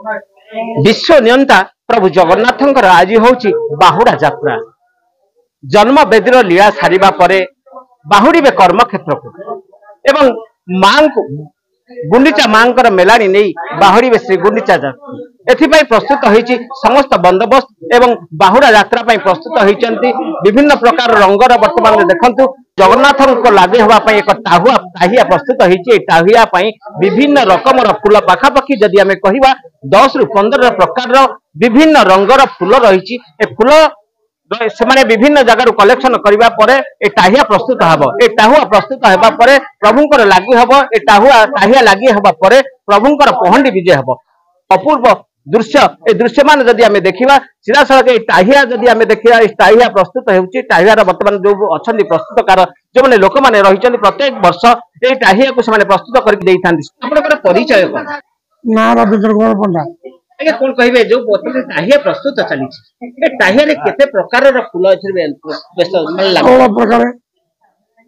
विश्व नियंता प्रभु जगन्नाथंकर आज होची बाहुड़ा यात्रा। जन्म बेदीर लीला सारिबा परे बाहुड़े कर्म क्षेत्र को एवं मां को गुंडीचा मांकर मेलाणी नहीं बाहुड़े श्री गुंडीचा जात्रा। एथिपाई प्रस्तुत होईची समस्त बंदोबस्त एवं बाहुड़ा यात्रा पाई प्रस्तुत होईचंती विभिन्न प्रकार रंगर। वर्तमान देखंतु जगन्नाथ को लागू हवा पाई एक टाहिया प्रस्तुत होईची। टाहिया पाई विभिन्न रकमर फूल पाखापाखि जदि आमे कहिबा 10 रु 15 प्रकार विभिन्न रंगर फूल रही। फूल से माने विभिन्न जगह कलेक्शन करबा परे ए टाहिया प्रस्तुत हबो। ए टाहुआ प्रस्तुत हेबा परे प्रभुंकर लागू हबो। ए टाहिया लागि हेबा परे प्रभुंकर पहंडी विजय हबो। अपूर्व दृश्य ए दृश्य मान जदि आमे देखिबा सीधा सड़क ए टाहिया जदि आमे देखिबा ए टाहिया प्रस्तुत हेउची। टाहिया वर्तमान जो अछंदी प्रस्तुतकार जो माने लोक माने रहिचंदी प्रत्येक वर्ष ए टाहिया को से माने प्रस्तुत करके देइथांदी। आपनकर परिचय कोन? ना रविंद्र कुमार पंडा। आगे कौन कहिबे जो बोतल टाहिया प्रस्तुत चली ए टाहिया रे केते प्रकार रो फूल अछि बेस मन लागो प्रकार।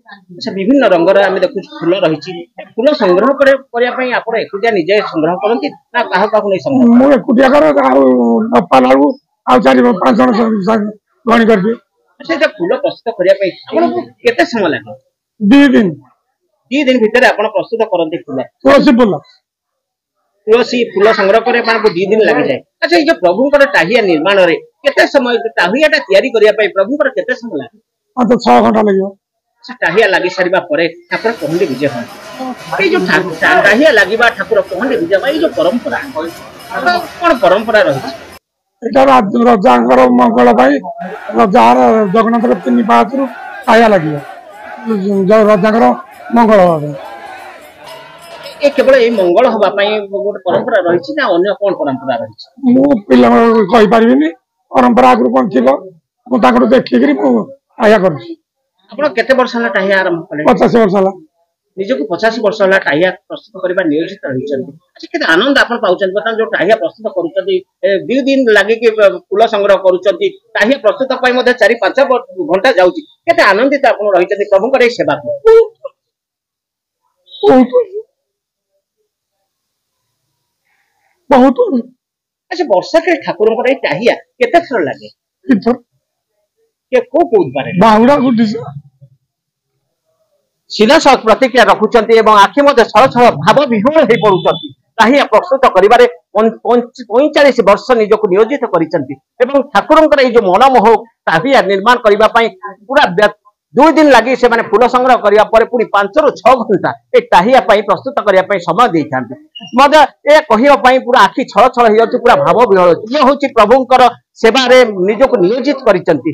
अच्छा विभिन्न रंगर आमे देखु फूल रहिछि। फूल संग्रह करिया पई आपण एकुटिया निजे संग्रह करंती ना काहा काहू नै संग्रह? मु एकुटिया कर आ पप्पा लागू आ 4-5 जण गणी करबी। अच्छा जे फूल प्रस्तुत करिया पई आपण केते समय लागे? 2 दिन। 2 दिन भीतर आपण प्रस्तुत करंती फूल? तुलसी फूल संग्रह करे माने 2 दिन लागि जाय। अच्छा ये प्रभुंकर टाहिया निर्माण रे केते समय टाहियाटा तयारी करिया पई प्रभुंकर केते समय लागे? आ तो 6 घंटा लागियो। टाहिया लागि सारिबा परे ठाकुर पहंडी विजय हो। ए जो टाहिया लागिबा ठाकुर पहंडी विजय ए जो परंपरा कोन परंपरा रही? एटा रजांकर मंगल भाई रजार जगन्नाथ 3-5 रु टाहिया लागियो। रजांकर मंगल भाई ए केवल ए मंगल हवा पई गोट परंपरा रही ना अन्य कोन परंपरा रही? मु पिला कहि परिबिनी परंपरा आगु कोन थिलो मु ताकरो देखिकरी मु आया करछि। आपण केते वर्ष हला टाहिया आरंभ कले? 50 वर्ष हला। निजको 50 वर्ष हला टाहिया प्रस्तुत करबा नियोजित रहिचंती। अच्छा केते आनंद आपण पाउचंती बता जो टाहिया प्रस्तुत करूचंती 2 दिन लागि के फूल संग्रह करूचंती टाहिया प्रस्तुत पई मध्ये 4-5 घंटा जाउची केते आनंदित आपण रहिचंती प्रभु करे सेवा को? बहुत। अच्छा वर्षा के ठाकुर को टाहिया केते थर लागे? के को बारे बाहुड़ा गुंडीचा सीधा सख प्रतिक्रिया रखुचंती एवं आखि मध्ये छल छल भाव विह्वल हे पडुचंती। टाहिया प्रस्तुत करिबारे 45 वर्ष निजको नियोजित करिचंती एवं ठाकुरंकर ए जो मनमोह टाहिया निर्माण करिबा पई पूरा 2 दिन लागि से माने फूल संग्रह करिया परे पुनी 5 रु 6 घंटा ए टाहिया पई प्रस्तुत करिया पई समय देइथांती। मजा ए कहियो पई पूरा आखि छल छल हे पूरा भाव विह्वल। ये होची प्रभुंकर सेवा रे निजको नियोजित करिचंती।